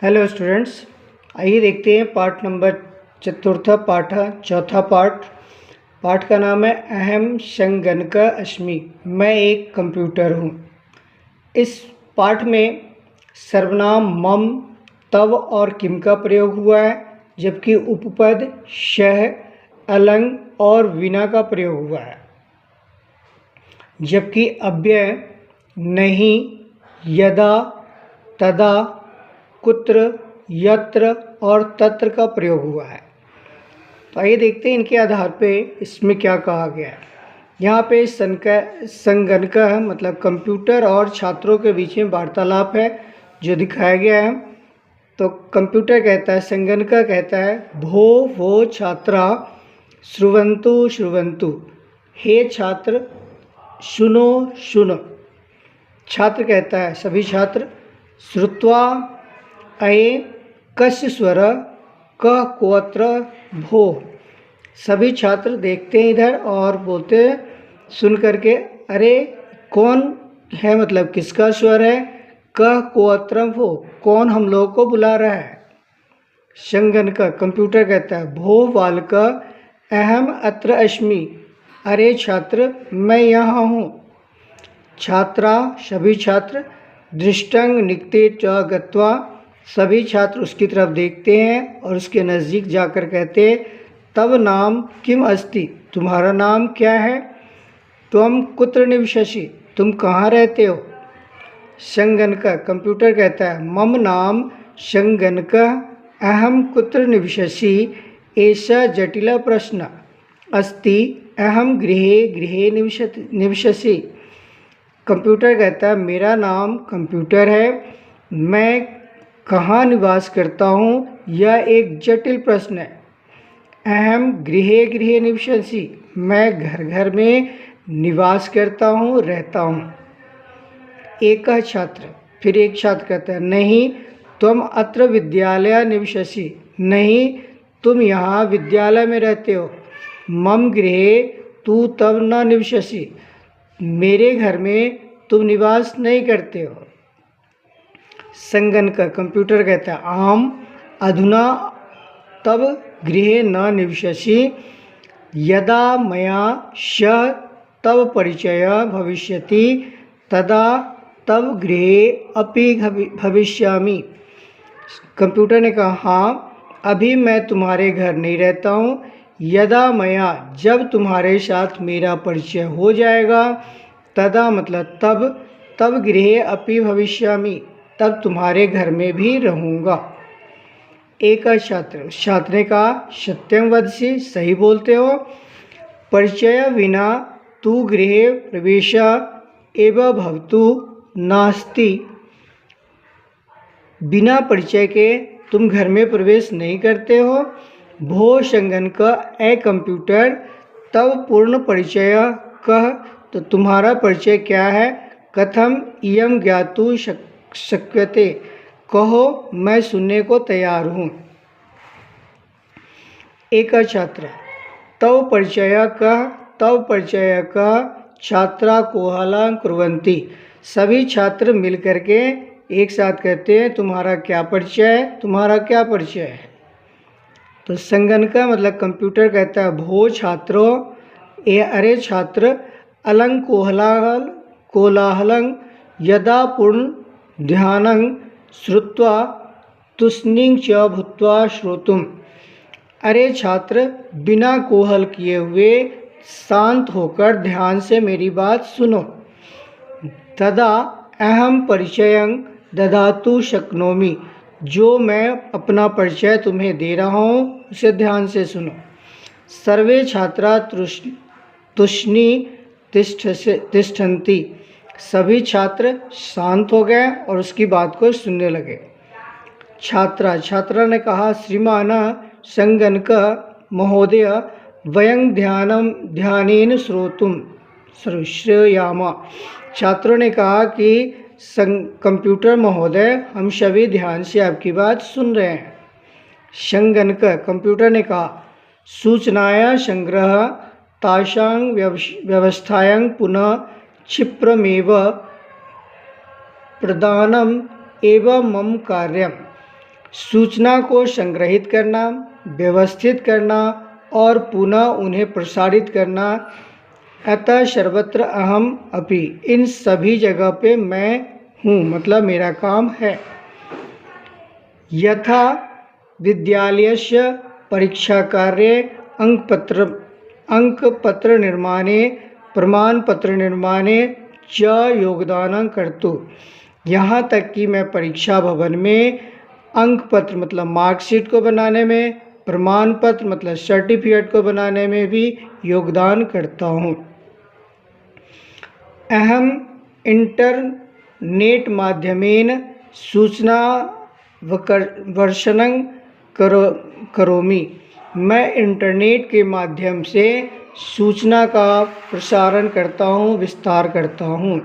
Hello students, आइए देखते हैं पाठ नंबर चतुर्थ पाठ चौथा पाठ का नाम है अहम संगणक अस्मि। मैं एक कंप्यूटर हूँ। इस पाठ में सर्वनाम मम, तव और किम का प्रयोग हुआ है, जबकि उपपद शह, अलंग और विना का प्रयोग हुआ है। जबकि अव्यय नहीं, यदा, तदा, कुत्र, यत्र और तत्र का प्रयोग हुआ है। तो आइए देखते हैं इनके आधार पे इसमें क्या कहा गया है। यहाँ पे संगणक मतलब कंप्यूटर और छात्रों के बीच में वार्तालाप है जो दिखाया गया है। तो कंप्यूटर कहता है, संगणक कहता है भो वो छात्रा श्रुवन्तु श्रुवन्तु, हे छात्र सुनो सुनो। छात्र कहता है सभी छात्र, श्रुत्वा अये कस्य स्वर कः कोऽत्र भो। सभी छात्र देखते हैं इधर और बोलते हैं सुन करके, अरे कौन है, मतलब किसका स्वर है, कः कोऽत्र भो, कौन हम लोगों को बुला रहा है। संगणक कंप्यूटर कहता है भो बालक अहम अत्र अस्मि, अरे छात्र मैं यहाँ हूँ। छात्रा सभी छात्र, दृष्टं निकटे च गत्वा, सभी छात्र उसकी तरफ देखते हैं और उसके नज़दीक जाकर कहते हैं तव नाम किम अस्ति, तुम्हारा नाम क्या है। त्वं कुत्र निवससि, तुम कहाँ रहते हो। संगणक कंप्यूटर कहता है मम नाम संगणक अहम कुत्र निवससि, एषः जटिल प्रश्न अस्ति, अहम गृहे गृहे निवससि। कंप्यूटर कहता है मेरा नाम कंप्यूटर है, मैं कहाँ निवास करता हूँ, यह एक जटिल प्रश्न है। अहम गृहे गृहे निवससि, मैं घर घर में निवास करता हूँ, रहता हूँ। एक छात्र, फिर एक छात्र कहता है नहीं त्वम अत्र विद्यालय निवससि, नहीं तुम यहाँ विद्यालय में रहते हो। मम गृहे तू तव न निवससि, मेरे घर में तुम निवास नहीं करते हो। संगणक कंप्यूटर कहता है आम अधुना तव गृहे न निवससि, यदा मया सह तव परिचय भविष्यति तदा तव गृहे अपि भविष्यामि। कंप्यूटर ने कहा हाँ अभी मैं तुम्हारे घर नहीं रहता हूँ, यदा मया जब तुम्हारे साथ मेरा परिचय हो जाएगा, तदा मतलब तब, तब गृहे अपि भविष्यामि, तब तुम्हारे घर में भी रहूँगा। एक छात्र ने कहा सत्यं वदसि, सही बोलते हो। परिचय विना तू गृहे प्रवेश एव भवतु नास्ति, बिना परिचय के तुम घर में प्रवेश नहीं करते हो। भो संगणक ए कंप्यूटर, तब पूर्ण परिचय कह, तो तुम्हारा परिचय क्या है। कथम इयं ज्ञातु शक्यते, कहो मैं सुनने को तैयार हूँ। एक छात्र तव परिचय कह, तव परिचय कह, छात्रा कोहला कुर्वन्ति, सभी छात्र मिल करके एक साथ कहते हैं तुम्हारा क्या परिचय है, तुम्हारा क्या परिचय है। तो संगणक मतलब कंप्यूटर कहता है भो छात्रों, अरे छात्र, अलंग कोलाहलं यदा पूर्ण ध्यानं श्रुत्वा तुष्णिं च भूत्वा श्रोतुम, अरे छात्र बिना कोहल किए हुए शांत होकर ध्यान से मेरी बात सुनो। तदा अहम परिचयं ददातु शक्नोमि, जो मैं अपना परिचय तुम्हें दे रहा हूँ उसे ध्यान से सुनो। सर्वे छात्रा तुष्णि तिष्ठन्ति, सभी छात्र शांत हो गए और उसकी बात को सुनने लगे। छात्रा ने कहा श्रीमान संगणक महोदय वयं ध्यानेन श्रेयाम। छात्रों ने कहा कि कंप्यूटर महोदय हम सभी ध्यान से आपकी बात सुन रहे हैं। संगणक कंप्यूटर ने कहा सूचनाया संग्रह तासां व्यवस्थायां पुनः क्षिप्रमेव प्रदानम एवं मम कार्यम, सूचना को संग्रहित करना, व्यवस्थित करना और पुनः उन्हें प्रसारित करना। अतः सर्वत्र अहम अपि, इन सभी जगह पे मैं हूँ, मतलब मेरा काम है। यथा विद्यालयस्य परीक्षाकार्ये अंकपत्रनिर्माणे प्रमाणपत्रनिर्माणे च योगदानं कर्तुं। यहाँ तक कि मैं परीक्षा भवन में अंक पत्र मतलब मार्कशीट को बनाने में, प्रमाण पत्र मतलब सर्टिफिकेट को बनाने में भी योगदान करता हूँ। अहम इंटरनेट माध्यमेन सूचना वर्षणं करोमि। मैं इंटरनेट के माध्यम से सूचना का प्रसारण करता हूँ, विस्तार करता हूँ।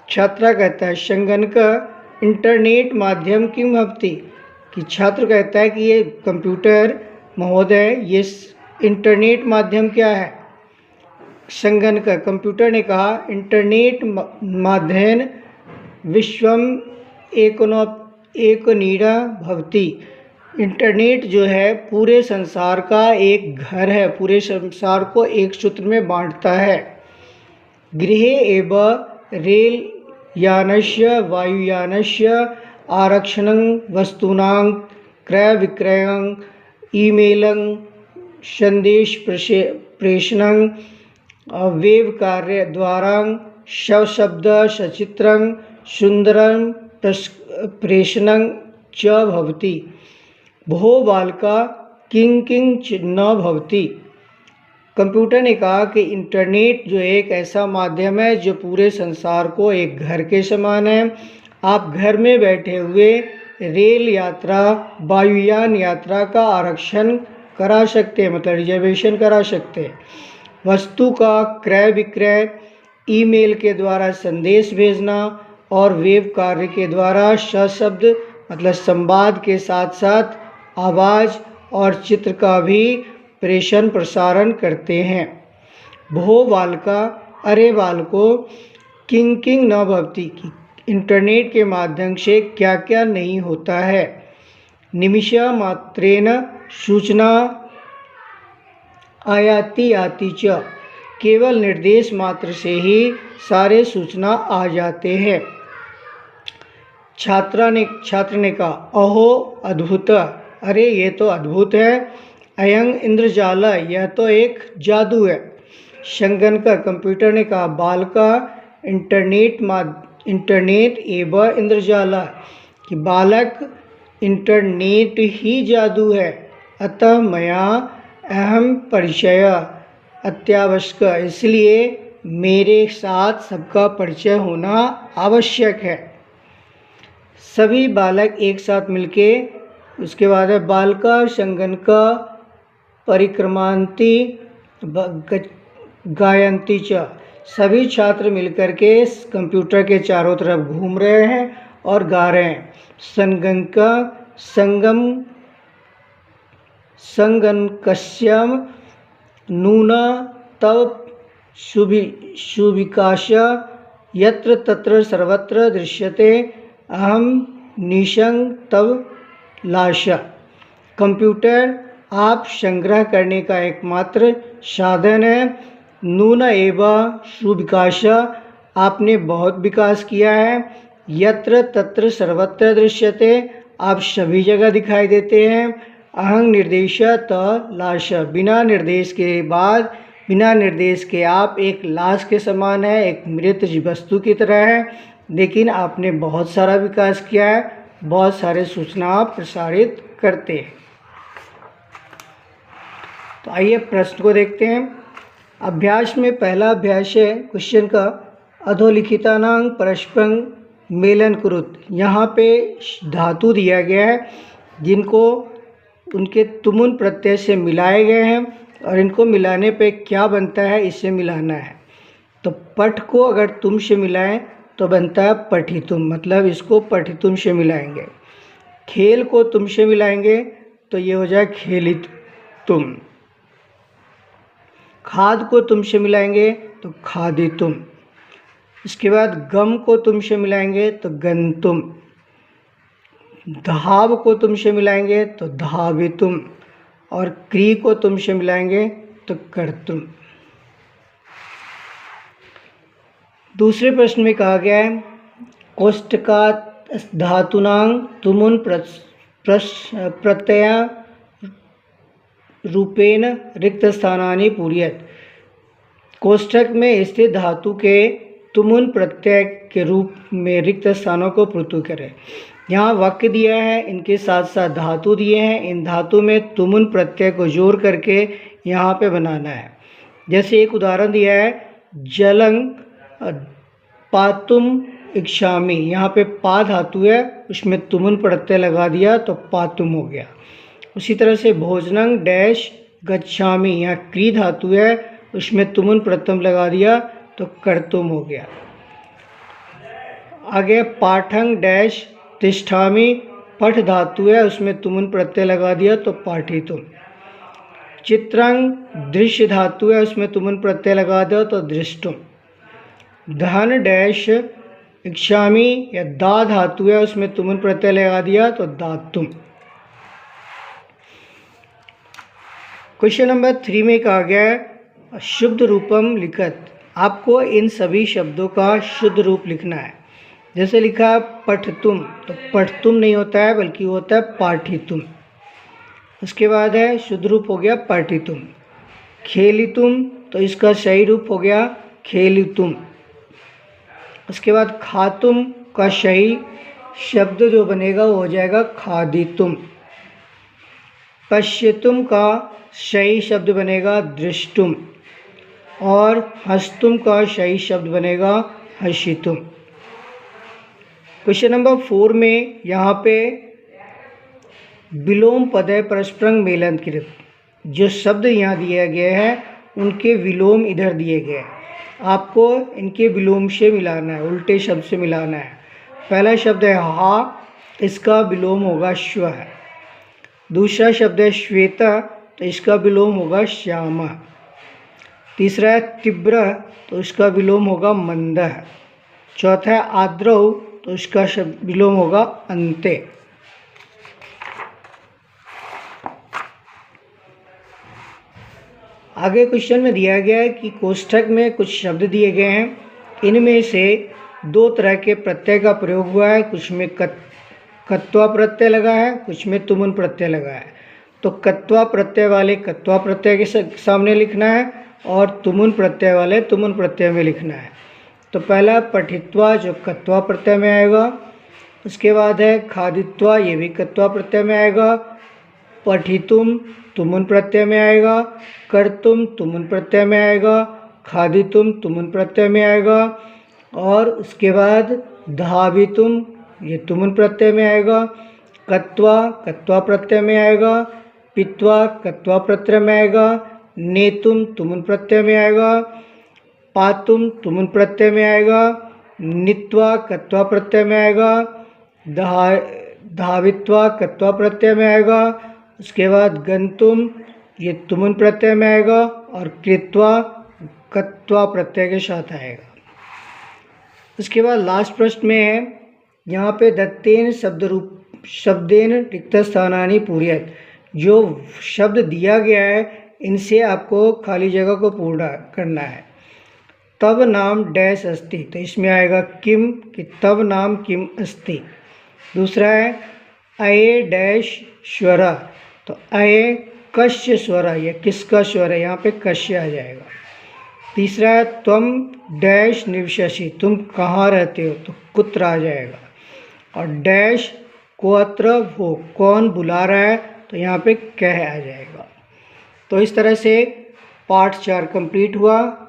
छात्र कहता है संगणक इंटरनेट माध्यम किं भवति, कि छात्र कहता है कि ये कंप्यूटर महोदय ये इंटरनेट माध्यम क्या है। संगणक कंप्यूटर ने कहा इंटरनेट माध्यमेन विश्वम एकनीड़ा भवति। इंटरनेट जो है पूरे संसार का एक घर है, पूरे संसार को एक सूत्र में बांटता है। गृहे एव रेल यानस्य वायुयानस्य आरक्षणं वस्तूनां क्रय विक्रयं ईमेलं संदेश प्रेषणं वेब कार्य द्वारा सशब्द सचित्रं सुंदरं प्रेषणं च भवति। भो बालका किं किं न भवति। कंप्यूटर ने कहा कि इंटरनेट जो एक ऐसा माध्यम है जो पूरे संसार को एक घर के समान है। आप घर में बैठे हुए रेल यात्रा, वायुयान यात्रा का आरक्षण करा सकते हैं, मतलब रिजर्वेशन करा सकते हैं। वस्तु का क्रय विक्रय, ईमेल के द्वारा संदेश भेजना और वेब कार्य के द्वारा सशब्द मतलब संवाद के साथ साथ आवाज़ और चित्र का भी प्रेषण प्रसारण करते हैं। भो बालका, अरे बालको, किं किं न भवति, इंटरनेट के माध्यम से क्या क्या नहीं होता है। निमिष मात्रेण सूचना आयाति आती च, केवल निर्देश मात्र से ही सारे सूचना आ जाते हैं। छात्र ने कहा अहो अद्भुत, अरे ये तो अद्भुत है। अयं इंद्रजाल, यह तो एक जादू है। संगणक कंप्यूटर ने कहा बालका इंटरनेट एवं इंद्रजाल, कि बालक इंटरनेट ही जादू है। अतः मया अहम परिचय अत्यावश्यक, इसलिए मेरे साथ सबका परिचय होना आवश्यक है। सभी बालक एक साथ मिलके, उसके बाद है बालका संगणक परिक्रमांति गायंती च, सभी छात्र मिलकर के कंप्यूटर के चारों तरफ घूम रहे हैं और गा रहे हैं। संगणकस्यम नून तव सुविकाश यत्र तत्र सर्वत्र दृश्यते अहम निशं तव लाश। कंप्यूटर आप संग्रह करने का एकमात्र साधन है। नून एवं सुविकाश, आपने बहुत विकास किया है। यत्र तत्र सर्वत्र दृश्यते, आप सभी जगह दिखाई देते हैं। अहं निर्देश त लाश, बिना निर्देश के बाद, बिना निर्देश के आप एक लाश के समान है, एक मृत वस्तु की तरह है। लेकिन आपने बहुत सारा विकास किया है, बहुत सारे सूचना आप प्रसारित करते हैं। तो आइए प्रश्न को देखते हैं। अभ्यास में पहला अभ्यास है क्वेश्चन का, अधोलिखितानां परस्परं मेलन कुरुत। यहाँ पे धातु दिया गया है जिनको उनके तुमुन प्रत्यय से मिलाए गए हैं और इनको मिलाने पे क्या बनता है, इससे मिलाना है। तो पठ को अगर तुम से मिलाएं तो बनता है पठितुम, मतलब इसको पठितुम से मिलाएंगे। खेल को तुम से मिलाएंगे तो ये हो जाए खेलित तुम। खाद को तुम से मिलाएंगे तो खादितुम। इसके बाद गम को तुम से मिलाएंगे तो गंतुम। धाव को तुम से मिलाएंगे तो धावितुम, और क्री को तुम से मिलाएंगे तो कर्तुम। दूसरे प्रश्न में कहा गया है कोष्ठकात् धातूनां तुमुन प्रत्यय रूपेण रिक्त स्थानानि पूरयेत्। कोष्ठक में स्थित धातु के तुमुन प्रत्यय के रूप में रिक्त स्थानों को पूर्ति करें। यहाँ वाक्य दिया है, इनके साथ साथ धातु दिए हैं, इन धातु में तुमुन प्रत्यय को जोड़ करके यहाँ पे बनाना है। जैसे एक उदाहरण दिया है जलं पातुम इच्छामि, यहाँ पे पा धातु है, उसमें तुमुन प्रत्यय लगा दिया तो पातुम हो गया। उसी तरह से भोजनं डैश गच्छामि, यहाँ क्री धातु है, उसमें तुमुन प्रत्यय लगा दिया तो कर्तुम हो गया। आगे पाठं डैश तिष्ठामि, पठ धातु है, उसमें तुमुन प्रत्यय लगा दिया तो पाठितुम। चित्रं दृश्य धातु है, उसमें तुमुन प्रत्यय लगा दिया तो दृष्टुम। धन डैश इच्छामि, या दा धातु है, उसमें तुमुन प्रत्यय लगा दिया तो दातुम। क्वेश्चन नंबर 3 में कहा गया है शुद्ध रूपम लिखत। आपको इन सभी शब्दों का शुद्ध रूप लिखना है। जैसे लिखा है पठतुम, तो पठतुम नहीं होता है बल्कि होता है पाठितुम। उसके बाद है शुद्ध रूप हो गया पाठितुम। खेलितुम, तो इसका सही रूप हो गया खेलितुम। उसके बाद खातुम का सही शब्द जो बनेगा वो हो जाएगा खादितुम। पश्यतुम का सही शब्द बनेगा दृष्टुम, और हस्तुम का सही शब्द बनेगा हसितुम। क्वेश्चन नंबर 4 में यहाँ पे विलोम पदय परस्परं मेलनकृत, जो शब्द यहाँ दिया गया है उनके विलोम इधर दिए गए हैं। आपको इनके विलोम से मिलाना है, उल्टे शब्द से मिलाना है। पहला शब्द है हा, इसका विलोम होगा श्व। दूसरा शब्द है श्वेता, तो इसका विलोम होगा श्यामा। तीसरा है तीव्र, तो इसका विलोम होगा मंदः। चौथा है आद्रौ, तो इसका विलोम होगा अंते। आगे क्वेश्चन में दिया गया है कि कोष्ठक में कुछ शब्द दिए गए हैं, इनमें से 2 तरह के प्रत्यय का प्रयोग हुआ है। कुछ में कत्वा प्रत्यय लगा है, कुछ में तुमुन प्रत्यय लगा है। तो कत्वा प्रत्यय वाले कत्वा प्रत्यय के सामने लिखना है, और तुमुन प्रत्यय वाले तुमुन प्रत्यय में लिखना है। तो पहला पठित्वा, जो कत्वा प्रत्यय में आएगा। उसके बाद है खादित्वा, ये भी कत्वा प्रत्यय में आएगा। पठितुम तुमुन प्रत्यय में आएगा। कर्तुम तुमुन प्रत्यय में आएगा। खादितुम तुमुन प्रत्यय में आएगा। और उसके बाद धावितुम, ये तुमुन प्रत्यय में आएगा। कत्वा कत्वा प्रत्यय में आएगा। पित्वा कत्वा प्रत्यय में आएगा। नेतुम तुमुन प्रत्यय में आएगा। पातुम तुमुन प्रत्यय में आएगा। नित्वा कत्वा प्रत्यय में आएगा। धावित्वा कत्वा प्रत्यय में आएगा। उसके बाद गंतुम, ये तुमुन प्रत्यय में आएगा। और कृत्वा कत्वा प्रत्यय के साथ आएगा। उसके बाद लास्ट प्रश्न में है यहाँ पे दत्तेन शब्देन रिक्त स्थानानि पूरयेत्। जो शब्द दिया गया है इनसे आपको खाली जगह को पूर्ण करना है। तब नाम डैश अस्ति, तो इसमें आएगा किम, कि तब नाम किम अस्ति। दूसरा है अये डैश स्वर, तो अये कस्य स्वर, यह किसका स्वर है, यहाँ पे कस्य आ जाएगा। तीसरा है त्वम डैश निवससि, तुम कहाँ रहते हो, तो कुत्र आ जाएगा। और डैश को अत्र वो, कौन बुला रहा है, तो यहाँ पे कह आ जाएगा। तो इस तरह से पार्ट 4 कंप्लीट हुआ।